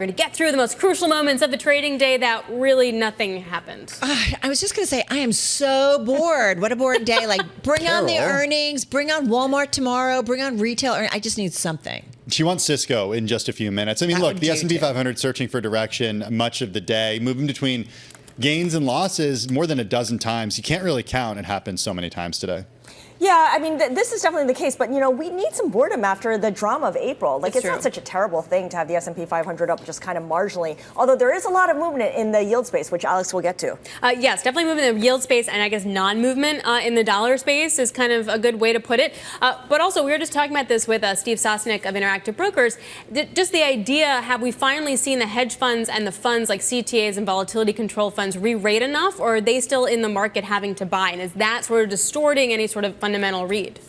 We're going to get through the most crucial moments of the trading day that really nothing happened. I was just going to say, I am so bored. What a boring day. Like, bring on the earnings, bring on Walmart tomorrow, bring on retail earnings. I just need something. She wants Cisco in just a few minutes. I mean, look, the S&P 500 searching for direction much of the day, moving between gains and losses more than a dozen times. You can't really count. It happened so many times today. Yeah, I mean, this is definitely the case. But, you know, we need some boredom after the drama of April. Like, it's not such a terrible thing to have the S&P 500 up just kind of marginally, although there is a lot of movement in the yield space, which Alex will get to. Yes, definitely movement in the yield space, and I guess non-movement in the dollar space is kind of a good way to put it. But also, we were just talking about this with Steve Sosnick of Interactive Brokers. Just the idea, have we finally seen the hedge funds and the funds like CTAs and volatility control funds re-rate enough, or are they still in the market having to buy? And is that sort of distorting any sort of fundamental read?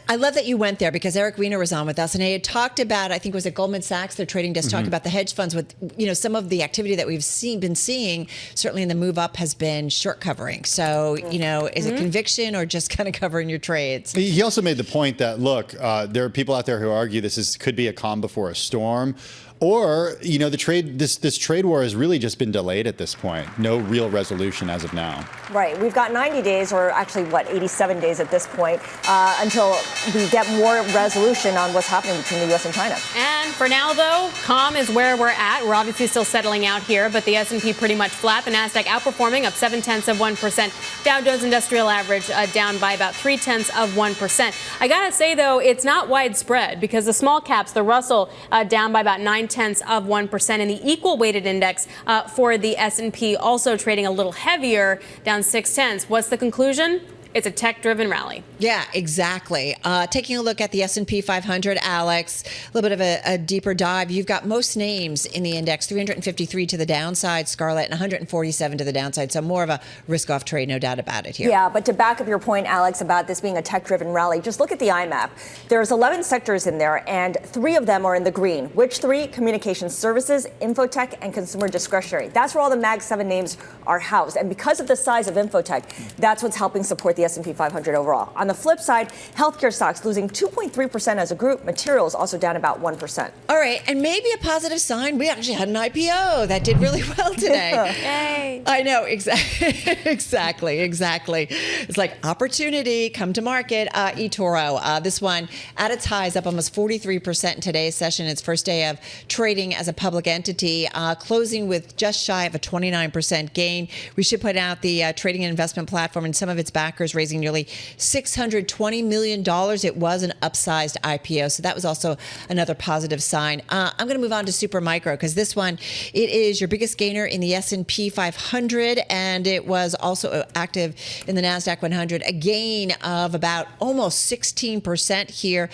I love that you went there, because Eric Weiner was on with us and he had talked about, I think it was at Goldman Sachs, their trading desk, talked about the hedge funds with, you know, some of the activity that we've been seeing, certainly in the move up, has been short covering. So, you know, is it conviction or just kind of covering your trades? He also made the point that, look, there are people out there who argue could be a calm before a storm. Or, you know, this trade war has really just been delayed at this point. No real resolution as of now. Right. We've got 90 days, or actually, 87 days at this point, until we get more resolution on what's happening between the U.S. and China. And for now, though, calm is where we're at. We're obviously still settling out here, but the S&P pretty much flat. The Nasdaq outperforming, up 0.7%. Dow Jones Industrial Average down by about 0.3%. I gotta say, though, it's not widespread, because the small caps, the Russell, down by about 0.9%, and the equal weighted index for the S&P also trading a little heavier, down 0.6. What's the conclusion? It's a tech-driven rally. Yeah, exactly. Taking a look at the S&P 500, Alex, a little bit of a deeper dive. You've got most names in the index, 353 to the downside, Scarlet, and 147 to the downside. So more of a risk-off trade, no doubt about it here. Yeah, but to back up your point, Alex, about this being a tech-driven rally, just look at the IMAP. There's 11 sectors in there, and 3 of them are in the green. Which 3? Communications services, infotech, and consumer discretionary. That's where all the Mag 7 names are housed. And because of the size of infotech, that's what's helping support the S&P 500 overall. On the flip side, healthcare stocks losing 2.3% as a group. Materials also down about 1%. All right, and maybe a positive sign. We actually had an IPO that did really well today. Yay! I know, exactly. It's like opportunity, come to market. eToro, this one at its highs, up almost 43% in today's session. Its first day of trading as a public entity, closing with just shy of a 29% gain. We should point out the trading and investment platform and some of its backers raising nearly $620 million. It was an upsized IPO, so that was also another positive sign. I'm going to move on to Supermicro, because this one, it is your biggest gainer in the S&P 500, and it was also active in the NASDAQ 100, a gain of about almost 16% here.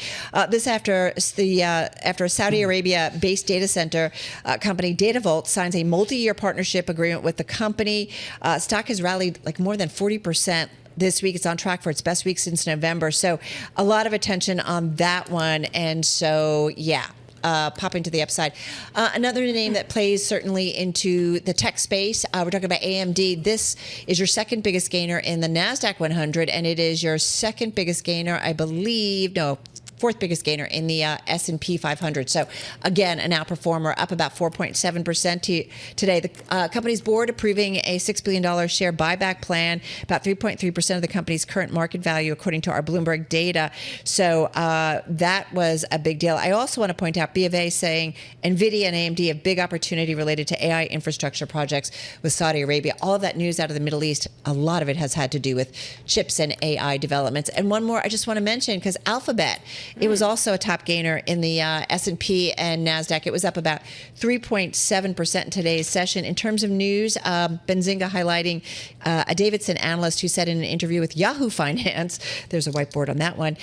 This after a Saudi Arabia-based data center company, DataVolt, signs a multi-year partnership agreement with the company. Stock has rallied like more than 40% this week. It's on track for its best week since November. So a lot of attention on that one. And so, yeah. Popping to the upside. Another name that plays certainly into the tech space, we're talking about AMD. This is your second biggest gainer in the NASDAQ 100, and it is your second biggest gainer, I believe, fourth biggest gainer in the S&P 500. So again, an outperformer, up about 4.7% today. The company's board approving a $6 billion share buyback plan, about 3.3% of the company's current market value, according to our Bloomberg data. So that was a big deal. I also want to point out B of A saying NVIDIA and AMD have big opportunity related to AI infrastructure projects with Saudi Arabia. All of that news out of the Middle East, a lot of it has had to do with chips and AI developments. And one more I just want to mention, because Alphabet, it was also a top gainer in the S&P and NASDAQ. It was up about 3.7% in today's session. In terms of news, Benzinga highlighting a Davidson analyst who said in an interview with Yahoo Finance, there's a whiteboard on that one,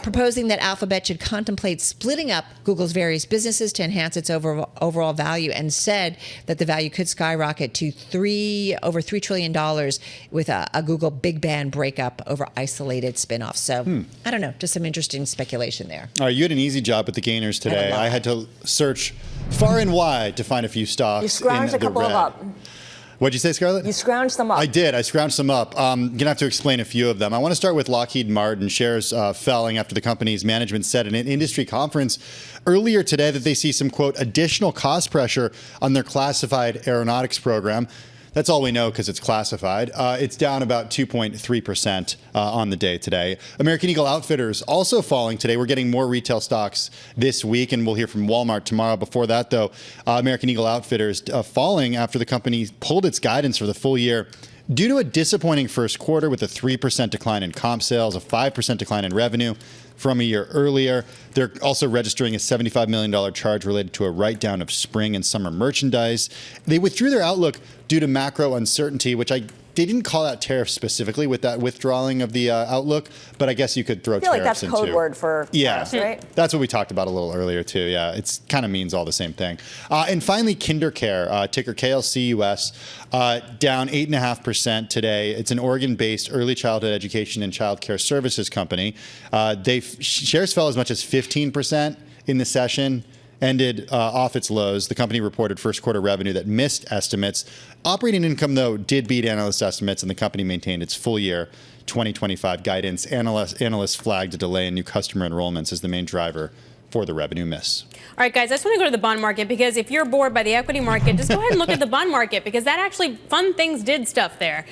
proposing that Alphabet should contemplate splitting up Google's various businesses to enhance its overall value, and said that the value could skyrocket to over $3 trillion with a Google big bang breakup over isolated spinoffs. So I don't know, just some interesting speculation there. All right, you had an easy job with the gainers today. I had to search far and wide to find a few stocks You scrounged in a couple the of red. up. What'd you say, Scarlett? You scrounged them up. I did. I scrounged them up. I'm going to have to explain a few of them. I want to start with Lockheed Martin. Shares felling after the company's management said in an industry conference earlier today that they see some, quote, additional cost pressure on their classified aeronautics program. That's all we know because it's classified. It's down about 2.3% on the day today. American Eagle Outfitters also falling today. We're getting more retail stocks this week, and we'll hear from Walmart tomorrow. Before that, though, American Eagle Outfitters falling after the company pulled its guidance for the full year due to a disappointing first quarter with a 3% decline in comp sales, a 5% decline in revenue from a year earlier. They're also registering a $75 million charge related to a write-down of spring and summer merchandise. They withdrew their outlook due to macro uncertainty, which they didn't call out tariffs specifically with that withdrawing of the outlook, but I guess you could throw tariffs into. I feel like that's code word for tariffs, right? That's what we talked about a little earlier, too. Yeah, it kind of means all the same thing. And finally, KinderCare, ticker KLCUS, down 8.5% today. It's an Oregon-based early childhood education and child care services company. Shares fell as much as 15% in the session. Ended off its lows. The company reported first quarter revenue that missed estimates. Operating income, though, did beat analyst estimates, and the company maintained its full year 2025 guidance. Analysts flagged a delay in new customer enrollments as the main driver for the revenue miss. All right, guys, I just want to go to the bond market because if you're bored by the equity market, just go ahead and look at the bond market because that actually fun things did stuff there.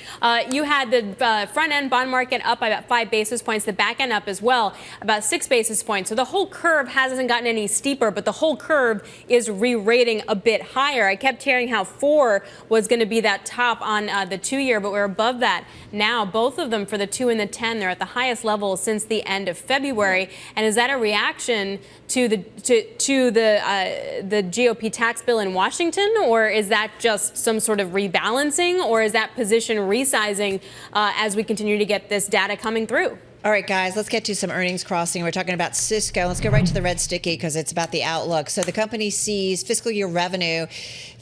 You had the front end bond market up by about 5 basis points, the back end up as well, about 6 basis points. So the whole curve hasn't gotten any steeper, but the whole curve is re-rating a bit higher. I kept hearing how 4 was going to be that top on the 2-year, but we're above that now. Both of them for the 2 and the 10, they're at the highest level since the end of February. And is that a reaction to the GOP tax bill in Washington, or is that just some sort of rebalancing, or is that position resizing as we continue to get this data coming through? All right, guys, let's get to some earnings crossing. We're talking about Cisco. Let's go right to the red sticky because it's about the outlook. So the company sees fiscal year revenue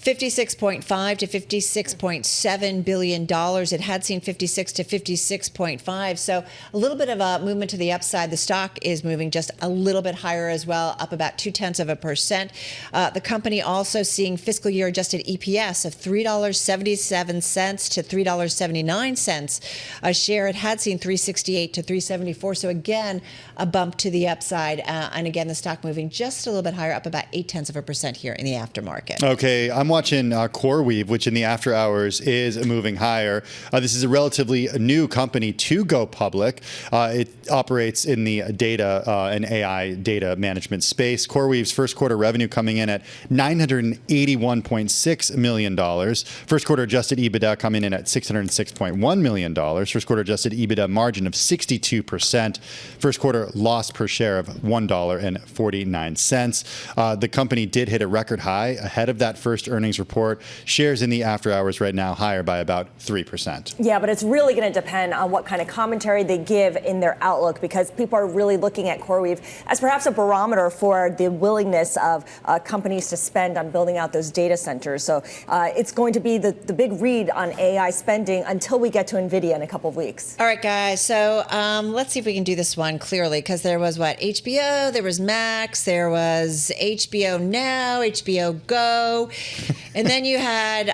$56.5 to $56.7 billion. It had seen 56 to 56.5. So a little bit of a movement to the upside. The stock is moving just a little bit higher as well, up about 0.2%. The company also seeing fiscal year adjusted EPS of $3.77 to $3.79 a share. It had seen 368 to 374. So again, a bump to the upside. And again, the stock moving just a little bit higher, up about 0.8% here in the aftermarket. Okay, I'm watching Coreweave, which in the after hours is moving higher. This is a relatively new company to go public. It operates in the data and AI data management space. Coreweave's first quarter revenue coming in at $981.6 million. First quarter adjusted EBITDA coming in at $606.1 million. First quarter adjusted EBITDA margin of 62%. First quarter loss per share of $1.49. The company did hit a record high ahead of that first earnings report. Shares in the after hours right now higher by about 3%. Yeah, but it's really going to depend on what kind of commentary they give in their outlook because people are really looking at Coreweave as perhaps a barometer for the willingness of companies to spend on building out those data centers. So it's going to be the big read on AI spending until we get to NVIDIA in a couple of weeks. All right, guys. So let's see if we can do this one clearly because there was HBO, there was Max, there was HBO Now, HBO Go. And then you had,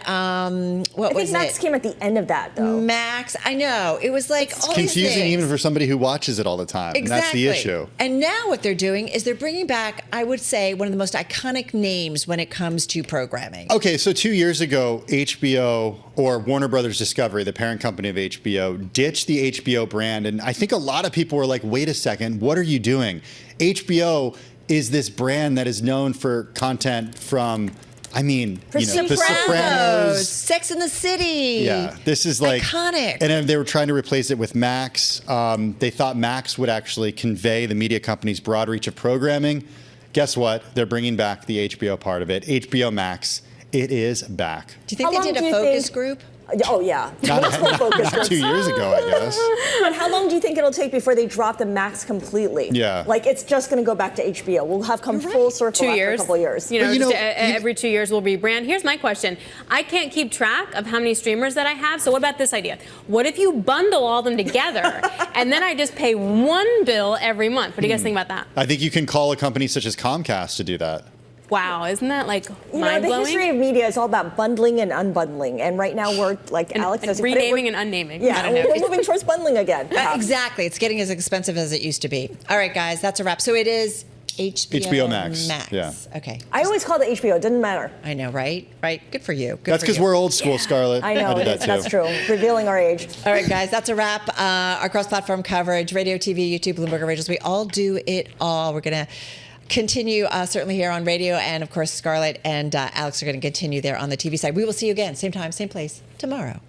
what was it? I think Max came at the end of that, though. Max, I know. It was like all these confusing things. even for somebody who watches it all the time. Exactly. And that's the issue. And now what they're doing is they're bringing back, I would say, one of the most iconic names when it comes to programming. Okay, so 2 years ago, HBO, or Warner Brothers Discovery, the parent company of HBO, ditched the HBO brand. And I think a lot of people were like, wait a second, what are you doing? HBO is this brand that is known for content from... The Sopranos, Sex and the City. Yeah, this is like iconic. And they were trying to replace it with Max. They thought Max would actually convey the media company's broad reach of programming. Guess what? They're bringing back the HBO part of it. HBO Max, it is back. Do you think they did a focus group? Oh, yeah. Not 2 years ago, I guess. But how long do you think it'll take before they drop the Max completely? Yeah. Like, it's just going to go back to HBO. We'll have come full circle 2 years. after a couple of years. Every 2 years we'll rebrand. Here's my question. I can't keep track of how many streamers that I have, so what about this idea? What if you bundle all them together, and then I just pay one bill every month? What do you guys think about that? I think you can call a company such as Comcast to do that. Wow, isn't that like The mind-blowing? history of media is all about bundling and unbundling, and right now we're like Alex says, renaming and unnaming. Yeah, we're moving towards bundling again. Exactly. It's getting as expensive as it used to be. All right, guys, that's a wrap. So it is HBO Max. Yeah. Okay. I always called it HBO. It didn't matter. I know, right? Right. Good for you. That's because we're old school, Scarlett. I know. did that too. That's true. Revealing our age. All right, guys, that's a wrap. Our cross-platform coverage, radio, TV, YouTube, Bloomberg Radio. We all do it all. We're going to continue certainly here on radio. And, of course, Scarlett and Alex are going to continue there on the TV side. We will see you again, same time, same place, tomorrow.